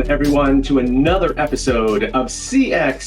everyone, to another episode of CXCY,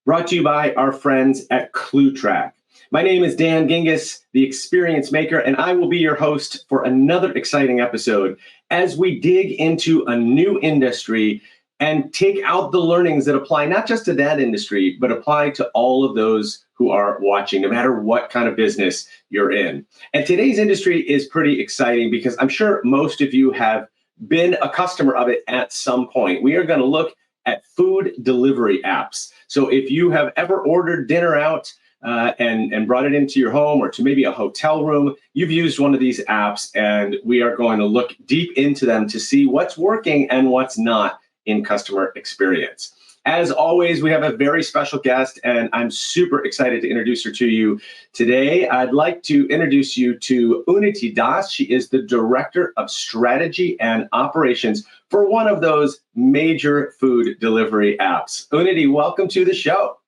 brought to you by our friends at ClueTrack. My name is Dan Gingiss, the Experience Maker, and I will be your host for another exciting episode as we dig into a new industry and take out the learnings that apply not just to that industry, but apply to all of those who are watching, no matter what kind of business you're in. And today's industry is pretty exciting because I'm sure most of you have been a customer of it at some point. We are going to look at food delivery apps. So if you have ever ordered dinner out and brought it into your home or to maybe a hotel room, you've used one of these apps, and we are going to look deep into them to see what's working and what's not in customer experience. As always, we have a very special guest, and I'm super excited to introduce her to you today. I'd like to introduce you to Unnati Dass. She is the Director of Strategy and Operations for one of those major food delivery apps. Unnati, welcome to the show.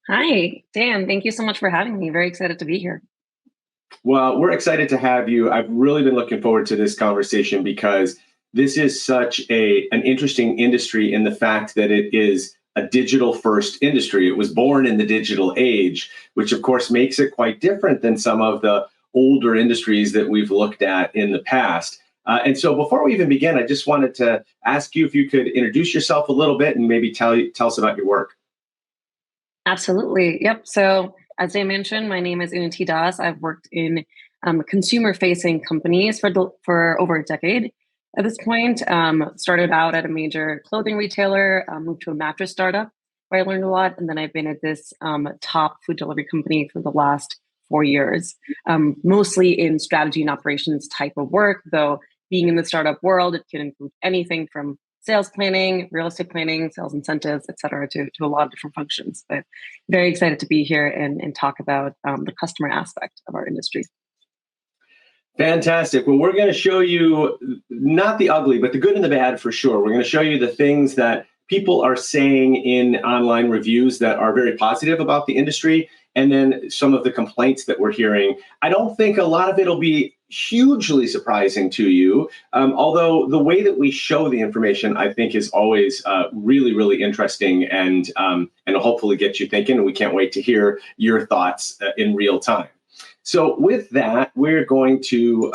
Hi, Dan. Thank you so much for having me. Very excited to be here. Well, we're excited to have you. I've really been looking forward to this conversation because this is such an interesting industry in the fact that it is a digital first industry. It was born in the digital age, which of course makes it quite different than some of the older industries that we've looked at in the past. And so before we even begin, I just wanted to ask you if you could introduce yourself a little bit and maybe tell us about your work. Absolutely. Yep. So as I mentioned, my name is Unnati Dass. I've worked in consumer-facing companies for over a decade. At this point, started out at a major clothing retailer, moved to a mattress startup where I learned a lot. And then I've been at this top food delivery company for the last 4 years, mostly in strategy and operations type of work, though being in the startup world, it can include anything from sales planning, real estate planning, sales incentives, et cetera, to a lot of different functions. But very excited to be here and talk about the customer aspect of our industry. Fantastic. Well, we're going to show you not the ugly, but the good and the bad for sure. We're going to show you the things that people are saying in online reviews that are very positive about the industry, and then some of the complaints that we're hearing. I don't think a lot of it will be hugely surprising to you, although the way that we show the information, I think, is always really, really interesting and hopefully get you thinking, and we can't wait to hear your thoughts in real time. So with that, we're going to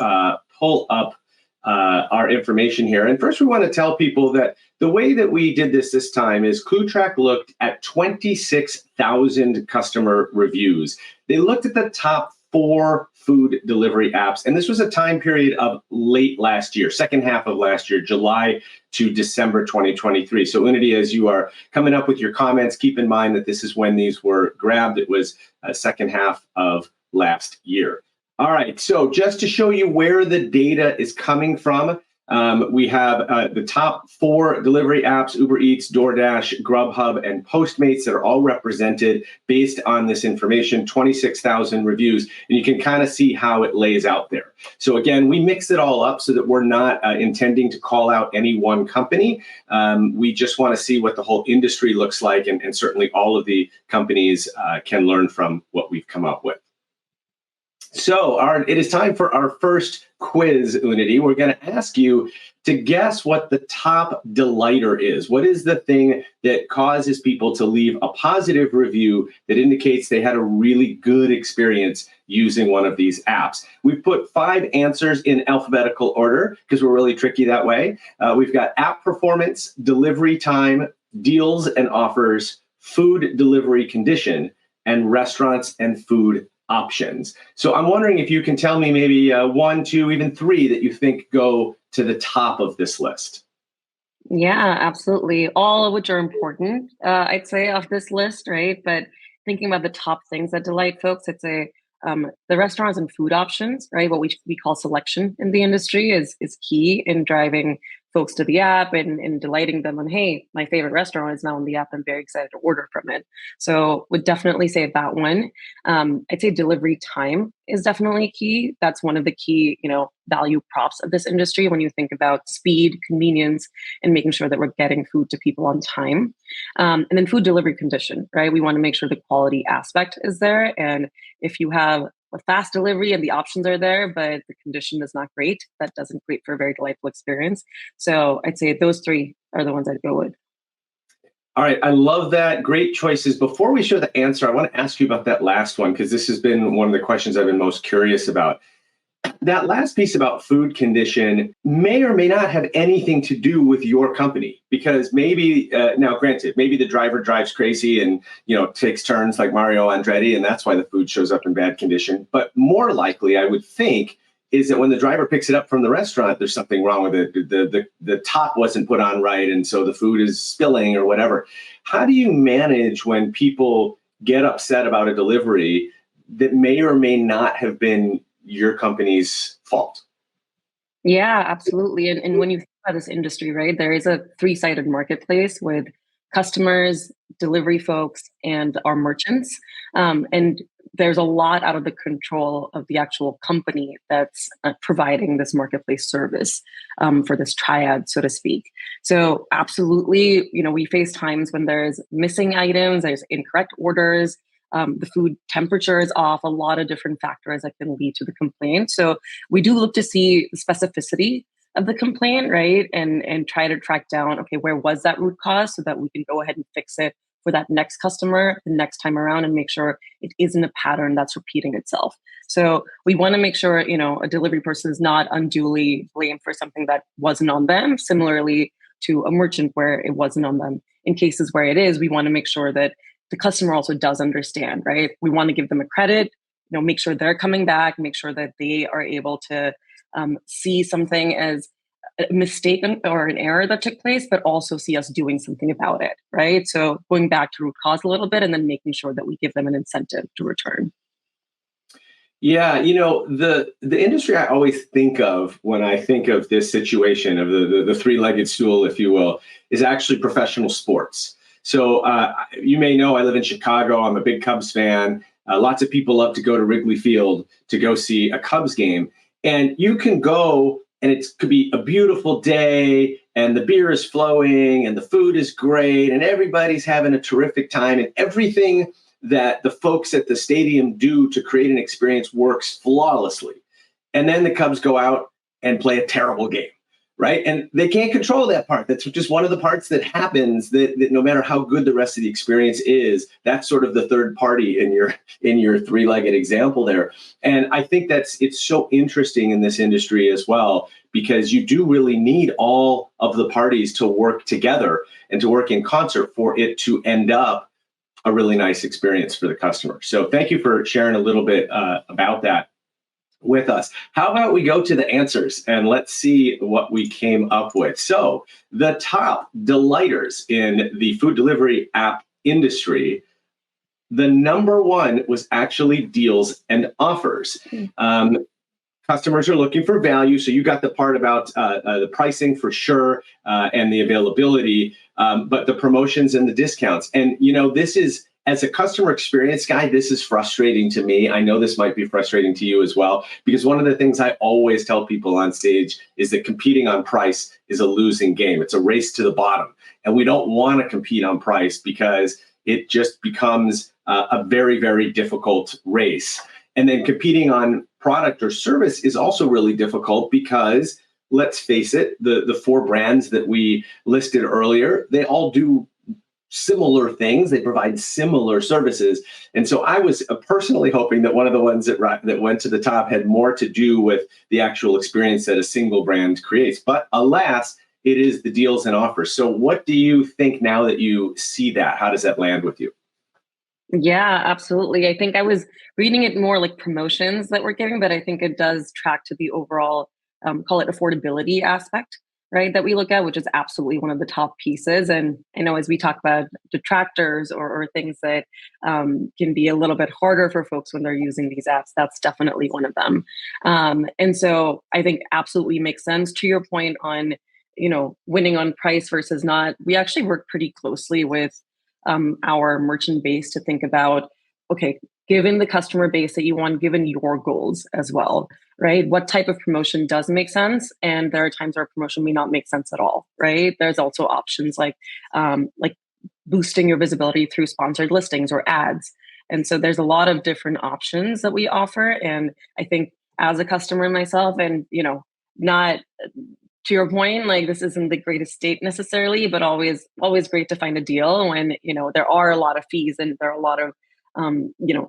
pull up our information here. And first, we want to tell people that the way that we did this time is ClueTrack looked at 26,000 customer reviews. They looked at the top 4 food delivery apps. And this was a time period of late last year, second half of last year, July to December 2023. So Unnati, as you are coming up with your comments, keep in mind that this is when these were grabbed. It was second half of last year. All right, so just to show you where the data is coming from, we have the top 4 delivery apps, Uber Eats, DoorDash, Grubhub, and Postmates, that are all represented based on this information, 26,000 reviews, and you can kind of see how it lays out there. So again, we mix it all up so that we're not intending to call out any one company. We just want to see what the whole industry looks like, and certainly all of the companies can learn from what we've come up with. So it is time for our first quiz, Unnati. We're going to ask you to guess what the top delighter is. What is the thing that causes people to leave a positive review that indicates they had a really good experience using one of these apps? We've put 5 answers in alphabetical order because we're really tricky that way. We've got app performance, delivery time, deals and offers, food delivery condition, and restaurants and food options. So I'm wondering if you can tell me maybe 1, 2, even 3 that you think go to the top of this list. Yeah, absolutely. All of which are important, I'd say, off this list, right? But thinking about the top things that delight folks, it's the restaurants and food options, right? What we call selection in the industry is key in driving folks to the app and delighting them on, hey, my favorite restaurant is now on the app. I'm very excited to order from it. So would definitely say that one. I'd say delivery time is definitely key. That's one of the key, value props of this industry when you think about speed, convenience, and making sure that we're getting food to people on time. And then food delivery condition, right? We want to make sure the quality aspect is there. And if you have with fast delivery and the options are there, but the condition is not great, that doesn't create for a very delightful experience. So I'd say those three are the ones I'd go with. All right, I love that. Great choices. Before we share the answer, I want to ask you about that last one because this has been one of the questions I've been most curious about. That last piece about food condition may or may not have anything to do with your company because maybe now granted, maybe the driver drives crazy and takes turns like Mario Andretti and that's why the food shows up in bad condition. But more likely, I would think, is that when the driver picks it up from the restaurant, there's something wrong with it. The top wasn't put on right, and so the food is spilling or whatever. How do you manage when people get upset about a delivery that may or may not have been your company's fault? Yeah, absolutely. And when you think about this industry, right, there is a three-sided marketplace with customers, delivery folks, and our merchants. And there's a lot out of the control of the actual company that's providing this marketplace service for this triad, so to speak. So absolutely, we face times when there's missing items, there's incorrect orders, the food temperature is off, a lot of different factors that can lead to the complaint. So we do look to see the specificity of the complaint, right? And try to track down, okay, where was that root cause so that we can go ahead and fix it for that next customer the next time around and make sure it isn't a pattern that's repeating itself. So we want to make sure, a delivery person is not unduly blamed for something that wasn't on them. Similarly to a merchant where it wasn't on them. In cases where it is, we want to make sure that the customer also does understand, right? We want to give them a credit, make sure they're coming back, make sure that they are able to see something as a mistake or an error that took place, but also see us doing something about it, right? So going back to root cause a little bit and then making sure that we give them an incentive to return. Yeah, the industry I always think of when I think of this situation of the three-legged stool, if you will, is actually professional sports. So you may know I live in Chicago. I'm a big Cubs fan. Lots of people love to go to Wrigley Field to go see a Cubs game. And you can go and it could be a beautiful day and the beer is flowing and the food is great and everybody's having a terrific time and everything that the folks at the stadium do to create an experience works flawlessly. And then the Cubs go out and play a terrible game. Right. And they can't control that part. That's just one of the parts that happens that no matter how good the rest of the experience is, that's sort of the third party in your three-legged example there. And I think it's so interesting in this industry as well, because you do really need all of the parties to work together and to work in concert for it to end up a really nice experience for the customer. So thank you for sharing a little bit about that with us. How about we go to the answers and let's see what we came up with. So the top delighters in the food delivery app industry, the number one was actually deals and offers. Customers are looking for value. So you got the part about the pricing for sure and the availability, but the promotions and the discounts. And, this is, as a customer experience guy, this is frustrating to me. I know this might be frustrating to you as well, because one of the things I always tell people on stage is that competing on price is a losing game. It's a race to the bottom. And we don't want to compete on price because it just becomes a very, very difficult race. And then competing on product or service is also really difficult because, let's face it, the four brands that we listed earlier, they all do similar things. They provide similar services. And so I was personally hoping that one of the ones that went to the top had more to do with the actual experience that a single brand creates. But alas, it is the deals and offers. So what do you think now that you see that? How does that land with you? Yeah, absolutely. I think I was reading it more like promotions that we're giving, but I think it does track to the overall, call it affordability aspect, right? That we look at, which is absolutely one of the top pieces. And I know as we talk about detractors or things that can be a little bit harder for folks when they're using these apps, that's definitely one of them. And so I think absolutely makes sense to your point on, winning on price versus not. We actually work pretty closely with our merchant base to think about, okay, given the customer base that you want, given your goals as well, right? What type of promotion does make sense? And there are times where promotion may not make sense at all, right? There's also options like boosting your visibility through sponsored listings or ads. And so there's a lot of different options that we offer. And I think as a customer myself, and not to your point, like this isn't the greatest state necessarily, but always great to find a deal when there are a lot of fees and there are a lot of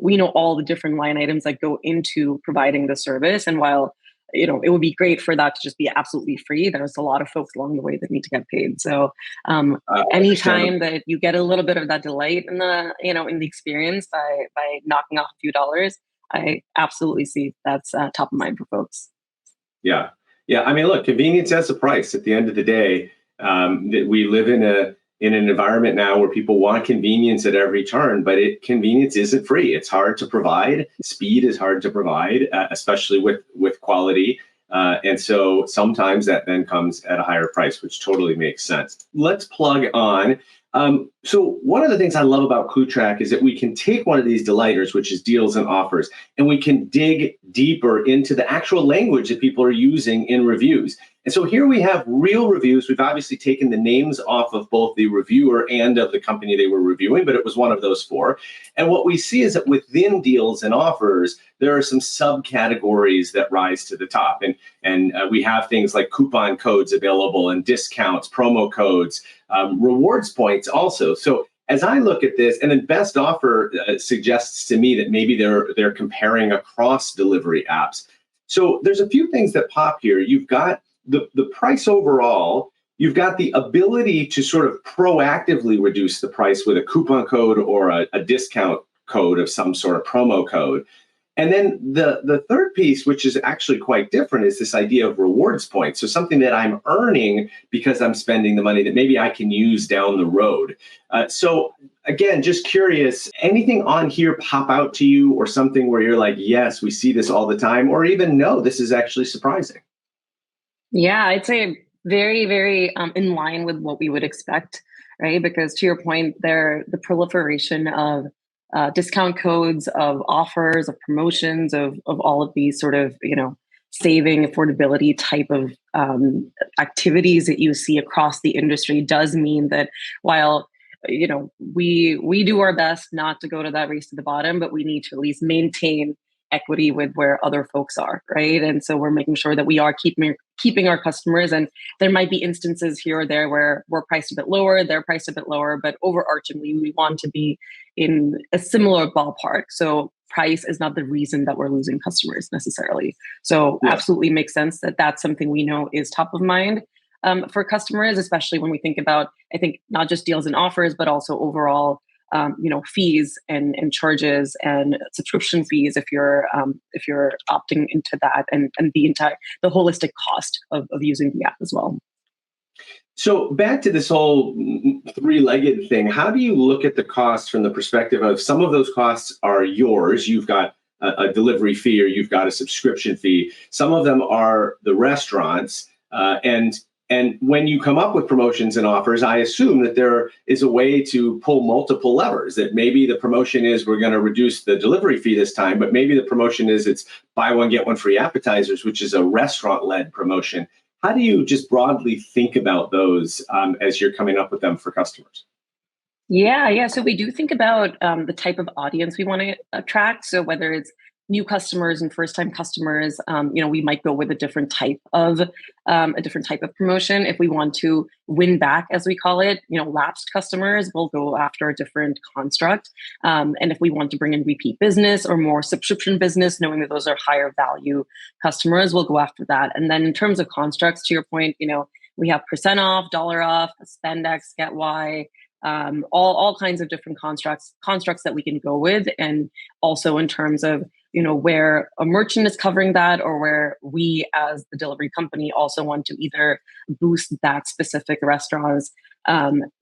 we know all the different line items that go into providing the service. And while it would be great for that to just be absolutely free, there's a lot of folks along the way that need to get paid. So anytime that you get a little bit of that delight in the in the experience by knocking off a few dollars, I absolutely see that's top of mind for folks. Yeah. Yeah. I mean, look, convenience has a price at the end of the day. That we live in an environment now where people want convenience at every turn, but convenience isn't free. It's hard to provide. Speed is hard to provide, especially with quality. And so sometimes that then comes at a higher price, which totally makes sense. Let's plug on. So one of the things I love about ClueTrack is that we can take one of these delighters, which is deals and offers, and we can dig deeper into the actual language that people are using in reviews. And so here we have real reviews. We've obviously taken the names off of both the reviewer and of the company they were reviewing, but it was one of those four. And what we see is that within deals and offers, there are some subcategories that rise to the top. And we have things like coupon codes available and discounts, promo codes, rewards points also. So as I look at this, and then best offer suggests to me that maybe they're comparing across delivery apps. So there's a few things that pop here. You've got the price overall. You've got the ability to sort of proactively reduce the price with a coupon code or a discount code of some sort of promo code. And then the third piece, which is actually quite different, is this idea of rewards points. So something that I'm earning because I'm spending the money that maybe I can use down the road. So again, just curious, anything on here pop out to you or something where you're like, yes, we see this all the time, or even no, this is actually surprising? Yeah, I'd say very, very in line with what we would expect, right? Because to your point, the proliferation of discount codes, of offers, of promotions, of all of these sort of saving affordability type of activities that you see across the industry does mean that while we do our best not to go to that race to the bottom, but we need to at least maintain equity with where other folks are, right? And so we're making sure that we are keeping our customers. And there might be instances here or there where we're priced a bit lower, they're priced a bit lower, but overarchingly, we want to be in a similar ballpark. So price is not the reason that we're losing customers necessarily. So absolutely makes sense that that's something we know is top of mind for customers, especially when we think about, I think, not just deals and offers, but also overall fees and charges and subscription fees if you're opting into that, and the holistic cost of using the app as well. So back to this whole three-legged thing, how do you look at the costs from the perspective of some of those costs are yours? You've got a delivery fee or you've got a subscription fee. Some of them are the restaurants, and when you come up with promotions and offers, I assume that there is a way to pull multiple levers, that maybe the promotion is we're going to reduce the delivery fee this time, but maybe the promotion is it's buy one, get one free appetizers, which is a restaurant-led promotion. How do you just broadly think about those as you're coming up with them for customers? Yeah. So we do think about the type of audience we want to attract. So whether it's new customers and first-time customers, we might go with a different type of promotion. If we want to win back, as we call it, lapsed customers, we'll go after a different construct. And if we want to bring in repeat business or more subscription business, knowing that those are higher value customers, we'll go after that. And then in terms of constructs, to your point, we have percent off, dollar off, spend X, get Y. All kinds of different constructs that we can go with, and also in terms of where a merchant is covering that, or where we as the delivery company also want to either boost that specific restaurant's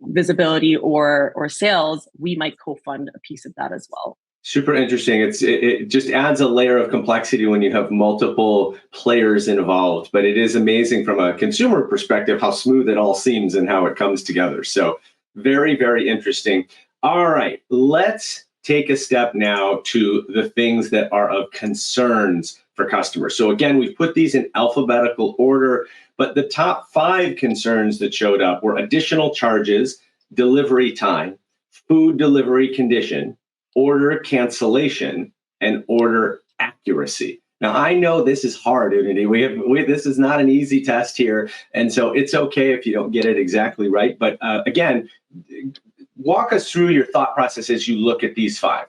visibility or sales, we might co-fund a piece of that as well. Super interesting. It just adds a layer of complexity when you have multiple players involved, but it is amazing from a consumer perspective how smooth it all seems and how it comes together. So very, very interesting. All right, let's take a step now to the things that are of concerns for customers. So again, we've put these in alphabetical order, but the top 5 concerns that showed up were additional charges, delivery time, food delivery condition, order cancellation, and order accuracy. Now, I know this is hard, Unnati. This is not an easy test here. And so it's okay if you don't get it exactly right. But again, walk us through your thought process as you look at these five.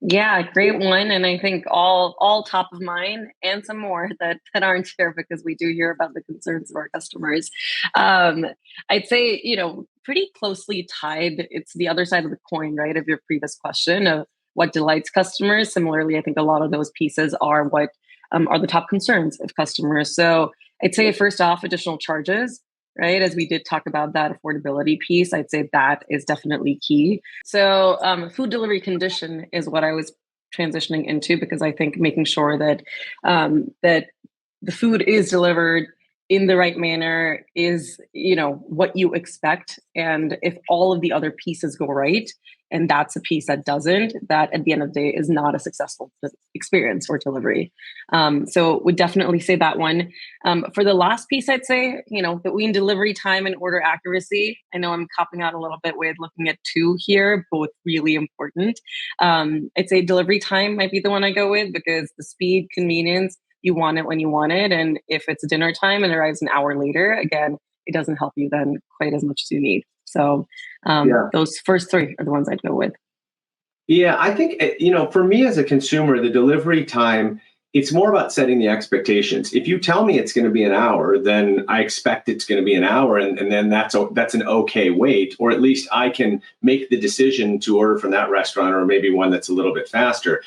Yeah, great one. And I think all top of mind and some more that aren't here because we do hear about the concerns of our customers. I'd say, pretty closely tied. It's the other side of the coin, right, of your previous question of what delights customers. Similarly, I think a lot of those pieces are what are the top concerns of customers. So I'd say first off, additional charges, right? As we did talk about that affordability piece, I'd say that is definitely key. So food delivery condition is what I was transitioning into because I think making sure that that the food is delivered in the right manner is, what you expect. And if all of the other pieces go right, and that's a piece that doesn't, that at the end of the day is not a successful experience or delivery. So would definitely say that one. For the last piece, I'd say, between delivery time and order accuracy, I know I'm copping out a little bit with looking at two here, both really important. I'd say delivery time might be the one I go with because the speed, convenience, you want it when you want it. And if it's dinner time and arrives an hour later, again, it doesn't help you then quite as much as you need. So those first three are the ones I'd go with. Yeah, I think, for me as a consumer, the delivery time, it's more about setting the expectations. If you tell me it's going to be an hour, then I expect it's going to be an hour. And then that's an okay wait, or at least I can make the decision to order from that restaurant or maybe one that's a little bit faster.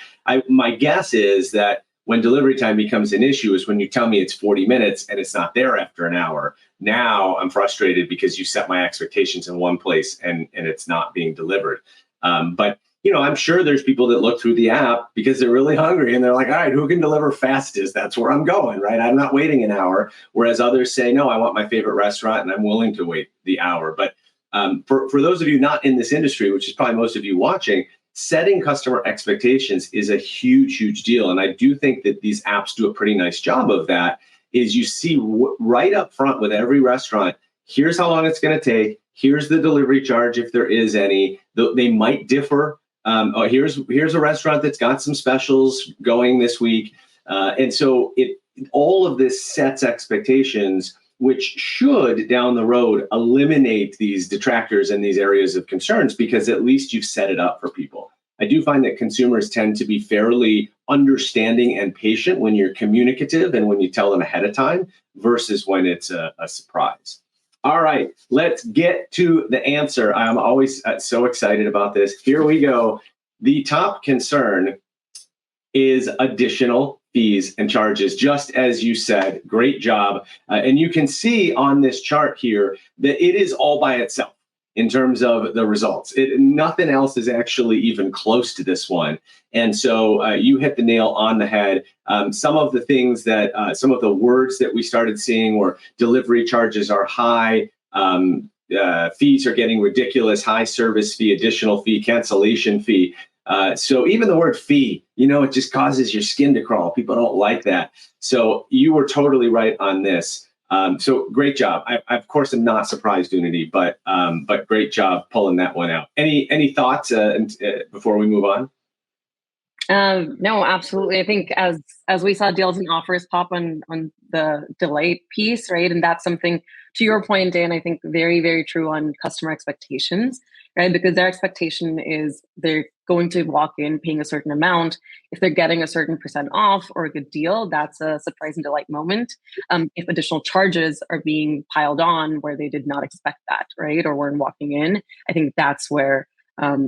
My guess is that when delivery time becomes an issue is when you tell me it's 40 minutes and it's not there after an hour. Now I'm frustrated because you set my expectations in one place and it's not being delivered. But I'm sure there's people that look through the app because they're really hungry and they're like, all right, who can deliver fastest? That's where I'm going, right? I'm not waiting an hour. Whereas others say, no, I want my favorite restaurant and I'm willing to wait the hour. But for those of you not in this industry, which is probably most of you watching, setting customer expectations is a huge, huge deal. And I do think that these apps do a pretty nice job of that, is you see right up front with every restaurant, here's how long it's going to take. Here's the delivery charge, if there is any. They might differ. Here's a restaurant that's got some specials going this week. And so all of this sets expectations, which should down the road eliminate these detractors and these areas of concerns, because at least you've set it up for people. I do find that consumers tend to be fairly understanding and patient when you're communicative and when you tell them ahead of time versus when it's a surprise. All right, let's get to the answer. I'm always so excited about this. Here we go. The top concern is additional fees and charges, just as you said. Great job. And you can see on this chart here that it is all by itself in terms of the results. Nothing else is actually even close to this one. And so you hit the nail on the head. Some of the things that, some of the words that we started seeing were delivery charges are high, fees are getting ridiculous, high service fee, additional fee, cancellation fee. So even the word fee, it just causes your skin to crawl. People don't like that. So you were totally right on this. So great job. I of course am not surprised, Unnati, but great job pulling that one out. Any thoughts before we move on? No, absolutely. I think as we saw deals and offers pop on the delight piece, right? And that's something, to your point, Dan, I think very, very true on customer expectations, right? Because their expectation is they're going to walk in paying a certain amount. If they're getting a certain percent off or a good deal, that's a surprise and delight moment. If additional charges are being piled on where they did not expect that, right? Or weren't walking in, I think that's where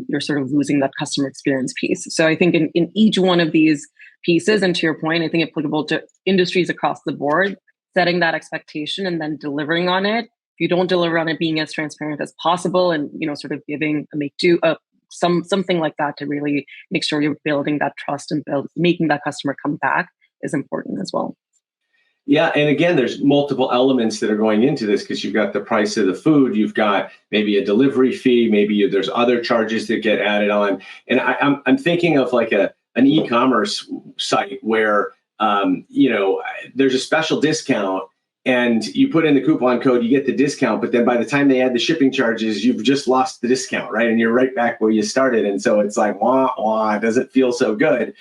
you're sort of losing that customer experience piece. So I think in each one of these pieces, and to your point, I think applicable to industries across the board, setting that expectation and then delivering on it. If you don't deliver on it, being as transparent as possible and, sort of giving a make do, something like that to really make sure you're building that trust and making that customer come back is important as well. Yeah, and again, there's multiple elements that are going into this because you've got the price of the food, you've got maybe a delivery fee, maybe there's other charges that get added on. And I'm thinking of like an e-commerce site where there's a special discount and you put in the coupon code, you get the discount, but then by the time they add the shipping charges, you've just lost the discount, right? And you're right back where you started. And so it's like, wah, wah, it doesn't feel so good,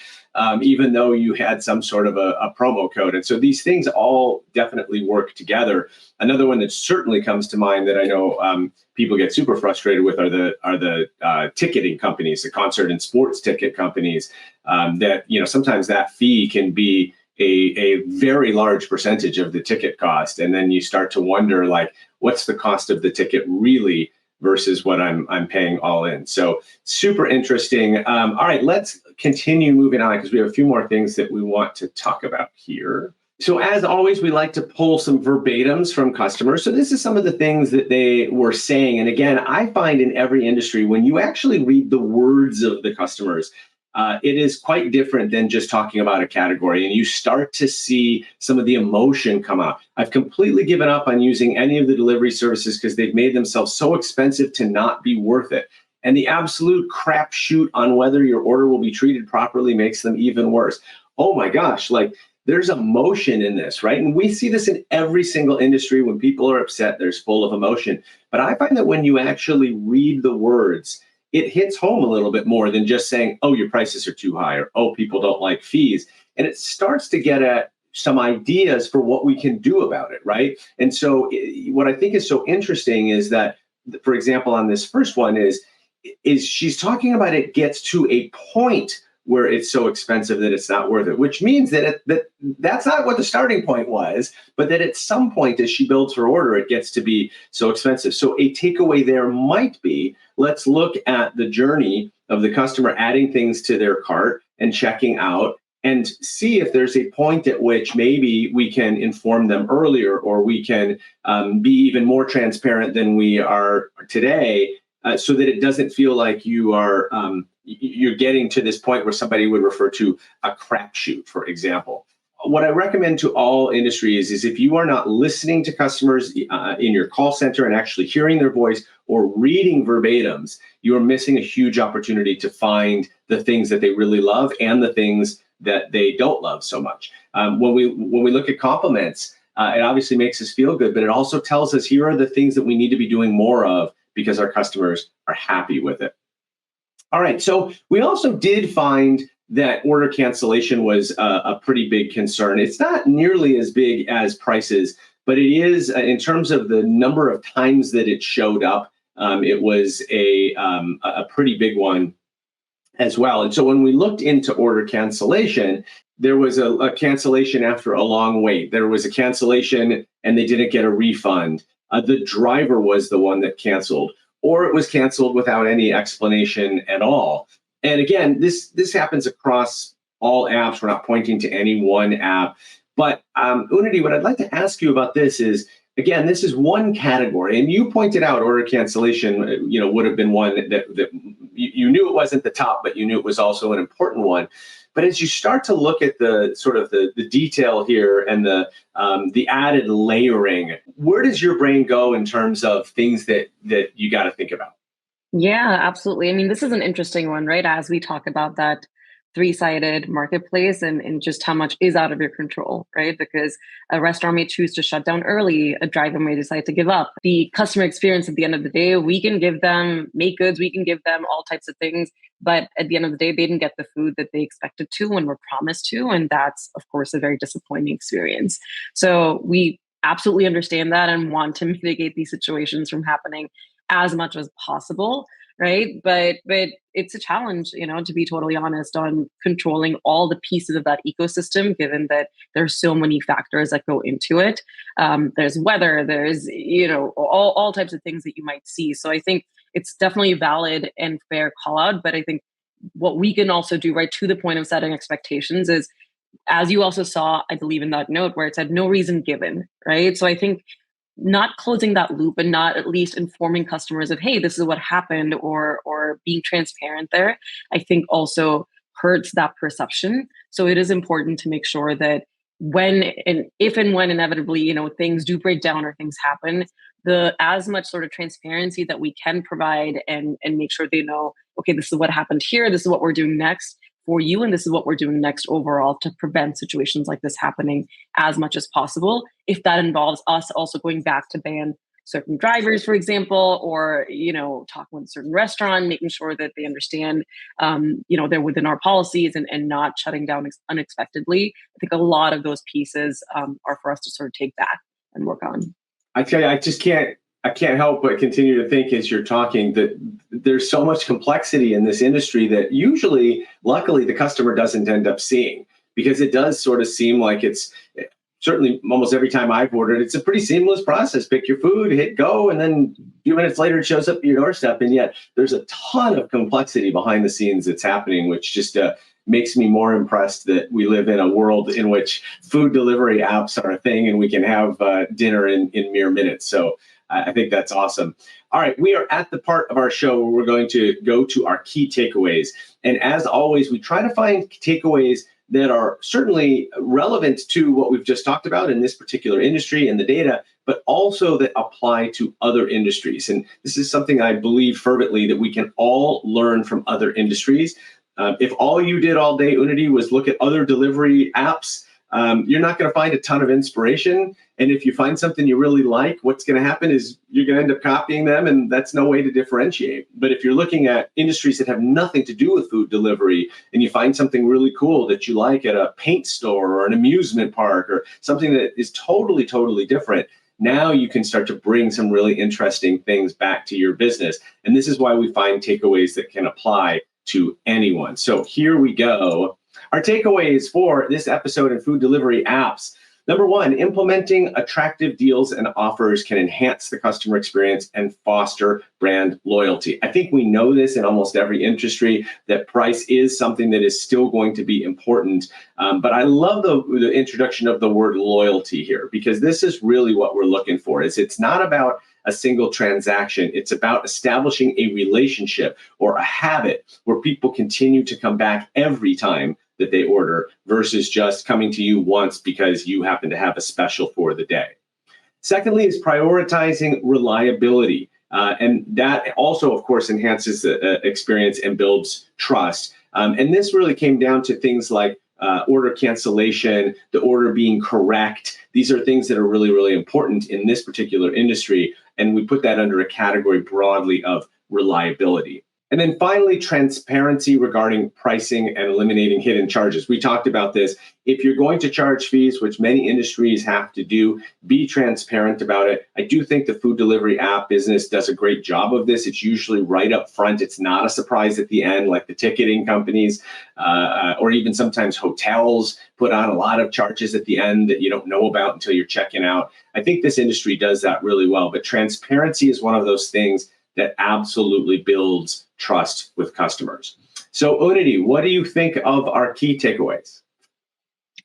even though you had some sort of a promo code. And so these things all definitely work together. Another one that certainly comes to mind that I know people get super frustrated with are the ticketing companies, the concert and sports ticket companies, that, sometimes that fee can be a very large percentage of the ticket cost. And then you start to wonder, like, what's the cost of the ticket really versus what I'm paying all in. So super interesting. All right, let's continue moving on because we have a few more things that we want to talk about here. So as always, we like to pull some verbatims from customers. So this is some of the things that they were saying. And again, I find in every industry, when you actually read the words of the customers, it is quite different than just talking about a category, and you start to see some of the emotion come out. I've completely given up on using any of the delivery services because they've made themselves so expensive to not be worth it. And the absolute crapshoot on whether your order will be treated properly makes them even worse. Oh my gosh, like there's emotion in this, right? And we see this in every single industry. When people are upset, there's full of emotion. But I find that when you actually read the words, it hits home a little bit more than just saying, oh, your prices are too high, or, oh, people don't like fees. And it starts to get at some ideas for what we can do about it, right? And so what I think is so interesting is that, for example, on this first one is she's talking about it gets to a point where it's so expensive that it's not worth it, which means that that's not what the starting point was, but that at some point as she builds her order, it gets to be so expensive. So a takeaway there might be, let's look at the journey of the customer adding things to their cart and checking out and see if there's a point at which maybe we can inform them earlier, or we can be even more transparent than we are today, so that it doesn't feel like you're getting to this point where somebody would refer to a crapshoot, for example. What I recommend to all industries is if you are not listening to customers in your call center and actually hearing their voice or reading verbatims, you are missing a huge opportunity to find the things that they really love and the things that they don't love so much. When we look at compliments, it obviously makes us feel good, but it also tells us here are the things that we need to be doing more of because our customers are happy with it. All right, so we also did find that order cancellation was a pretty big concern. It's not nearly as big as prices, but it is in terms of the number of times that it showed up. It was a pretty big one as well. And so when we looked into order cancellation, there was a cancellation after a long wait. There was a cancellation and they didn't get a refund. The driver was the one that canceled, or it was canceled without any explanation at all. And again, this happens across all apps. We're not pointing to any one app. But Unnati, what I'd like to ask you about this is, again, this is one category. And you pointed out order cancellation, would have been one that you knew it wasn't the top, but you knew it was also an important one. But as you start to look at the sort of the detail here and the added layering, where does your brain go in terms of things that you got to think about? Yeah, absolutely. I mean, this is an interesting one, right? As we talk about that three-sided marketplace and just how much is out of your control, right? Because a restaurant may choose to shut down early, a driver may decide to give up. The customer experience at the end of the day, we can give them make goods, we can give them all types of things, but at the end of the day, they didn't get the food that they expected to when were promised to. And that's, of course, a very disappointing experience. So we absolutely understand that and want to mitigate these situations from happening as much as possible, right? But it's a challenge, to be totally honest, on controlling all the pieces of that ecosystem, given that there's so many factors that go into it. There's weather, there's all types of things that you might see. So I think it's definitely a valid and fair call out. But I think what we can also do, right, to the point of setting expectations is, as you also saw, I believe in that note where it said no reason given, right? So I think not closing that loop and not at least informing customers of, hey, this is what happened, or being transparent there, I think also hurts that perception. So it is important to make sure that if and when inevitably, things do break down or things happen, the as much sort of transparency that we can provide and make sure they know, okay, this is what happened here, this is what we're doing next, for you. And this is what we're doing next overall to prevent situations like this happening as much as possible. If that involves us also going back to ban certain drivers, for example, or, talking with a certain restaurant, making sure that they understand, they're within our policies and not shutting down unexpectedly. I think a lot of those pieces are for us to sort of take back and work on. I tell you, I can't help but continue to think as you're talking that there's so much complexity in this industry that usually, luckily, the customer doesn't end up seeing, because it does sort of seem like it's certainly almost every time I've ordered, it's a pretty seamless process. Pick your food, hit go, and then a few minutes later it shows up at your doorstep. And yet there's a ton of complexity behind the scenes that's happening, which just makes me more impressed that we live in a world in which food delivery apps are a thing and we can have dinner in mere minutes. So I think that's awesome. All right, we are at the part of our show where we're going to go to our key takeaways. And as always, we try to find takeaways that are certainly relevant to what we've just talked about in this particular industry and the data, but also that apply to other industries. And this is something I believe fervently, that we can all learn from other industries. If all you did all day, Unnati, was look at other delivery apps, you're not going to find a ton of inspiration. And if you find something you really like, what's going to happen is you're going to end up copying them, and that's no way to differentiate. But if you're looking at industries that have nothing to do with food delivery, and you find something really cool that you like at a paint store or an amusement park or something that is totally, totally different, now you can start to bring some really interesting things back to your business. And this is why we find takeaways that can apply to anyone. So here we go. Our takeaways for this episode in food delivery apps. Number one, implementing attractive deals and offers can enhance the customer experience and foster brand loyalty. I think we know this in almost every industry, that price is something that is still going to be important. But I love the introduction of the word loyalty here, because this is really what we're looking for. It's not about a single transaction. It's about establishing a relationship or a habit where people continue to come back every time that they order, versus just coming to you once because you happen to have a special for the day. Secondly is prioritizing reliability. And that also, of course, enhances the experience and builds trust. And this really came down to things like order cancellation, the order being correct. These are things that are really, really important in this particular industry. And we put that under a category broadly of reliability. And then finally, transparency regarding pricing and eliminating hidden charges. We talked about this. If you're going to charge fees, which many industries have to do, be transparent about it. I do think the food delivery app business does a great job of this. It's usually right up front. It's not a surprise at the end, like the ticketing companies or even sometimes hotels put on a lot of charges at the end that you don't know about until you're checking out. I think this industry does that really well. But transparency is one of those things that absolutely builds trust with customers. So, Unnati, what do you think of our key takeaways?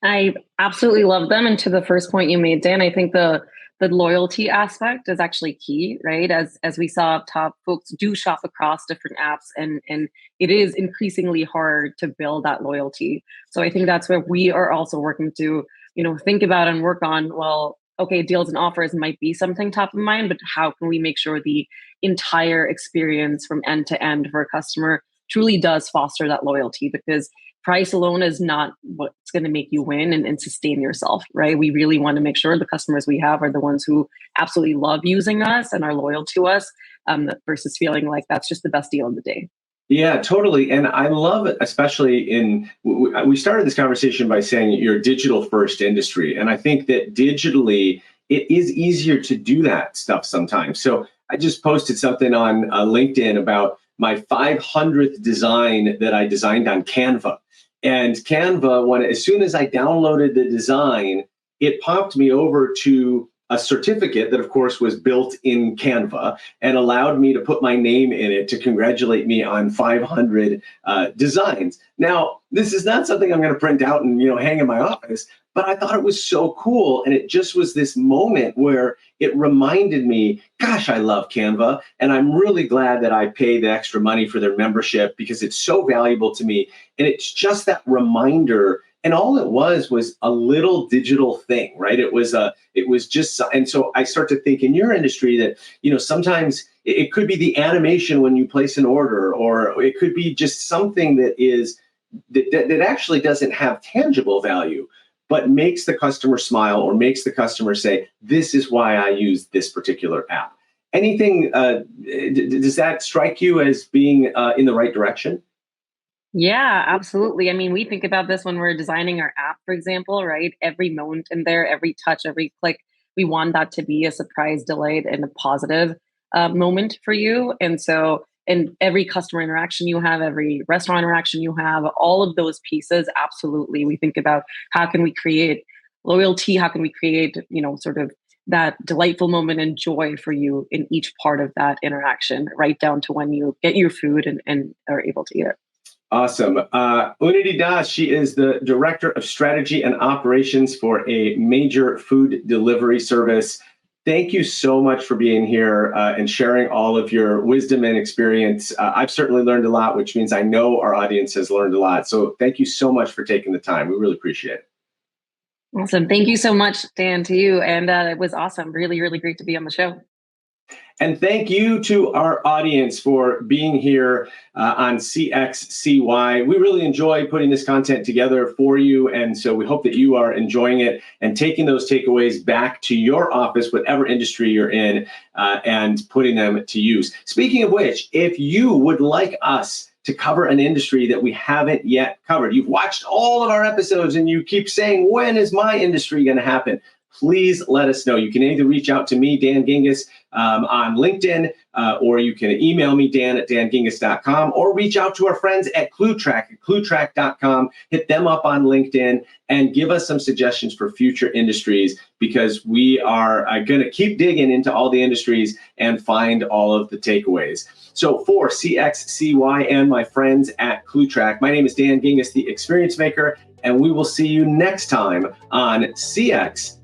I absolutely love them. And to the first point you made, Dan, I think the loyalty aspect is actually key, right? As we saw up top, folks do shop across different apps, and it is increasingly hard to build that loyalty. So I think that's where we are also working to, think about and work on, well, okay, deals and offers might be something top of mind, but how can we make sure the entire experience from end to end for a customer truly does foster that loyalty? Because price alone is not what's going to make you win and sustain yourself, right? We really want to make sure the customers we have are the ones who absolutely love using us and are loyal to us, versus feeling like that's just the best deal of the day. Yeah, totally. And I love it, especially we started this conversation by saying you're a digital first industry. And I think that digitally, it is easier to do that stuff sometimes. So I just posted something on LinkedIn about my 500th design that I designed on Canva. And Canva, as soon as I downloaded the design, it popped me over to a certificate that, of course, was built in Canva and allowed me to put my name in it to congratulate me on 500 designs. Now, this is not something I'm going to print out and hang in my office, but I thought it was so cool. And it just was this moment where it reminded me, gosh, I love Canva. And I'm really glad that I pay the extra money for their membership because it's so valuable to me. And it's just that reminder. And all it was a little digital thing, right? It was just, and so I start to think in your industry that, sometimes it could be the animation when you place an order, or it could be just something that is that actually doesn't have tangible value, but makes the customer smile or makes the customer say, this is why I use this particular app. Anything, does that strike you as being in the right direction? Yeah, absolutely. I mean, we think about this when we're designing our app, for example, right? Every moment in there, every touch, every click, we want that to be a surprise, delight, and a positive moment for you. And so, in every customer interaction you have, every restaurant interaction you have, all of those pieces, absolutely, we think about how can we create loyalty? How can we create, sort of that delightful moment and joy for you in each part of that interaction, right down to when you get your food and are able to eat it. Awesome. Unnati Das, she is the Director of Strategy and Operations for a major food delivery service. Thank you so much for being here and sharing all of your wisdom and experience. I've certainly learned a lot, which means I know our audience has learned a lot. So thank you so much for taking the time. We really appreciate it. Awesome. Thank you so much, Dan, to you. And it was awesome. Really, really great to be on the show. And thank you to our audience for being here on CXCY. We really enjoy putting this content together for you. And so we hope that you are enjoying it and taking those takeaways back to your office, whatever industry you're in, and putting them to use. Speaking of which, if you would like us to cover an industry that we haven't yet covered, you've watched all of our episodes and you keep saying, when is my industry going to happen? Please let us know. You can either reach out to me, Dan Gingiss, on LinkedIn, or you can email me, dan@dangingiss.com, or reach out to our friends at ClueTrack at cluetrack.com. Hit them up on LinkedIn and give us some suggestions for future industries, because we are going to keep digging into all the industries and find all of the takeaways. So for CXCY and my friends at ClueTrack, my name is Dan Gingiss, the Experience Maker, and we will see you next time on CXCY.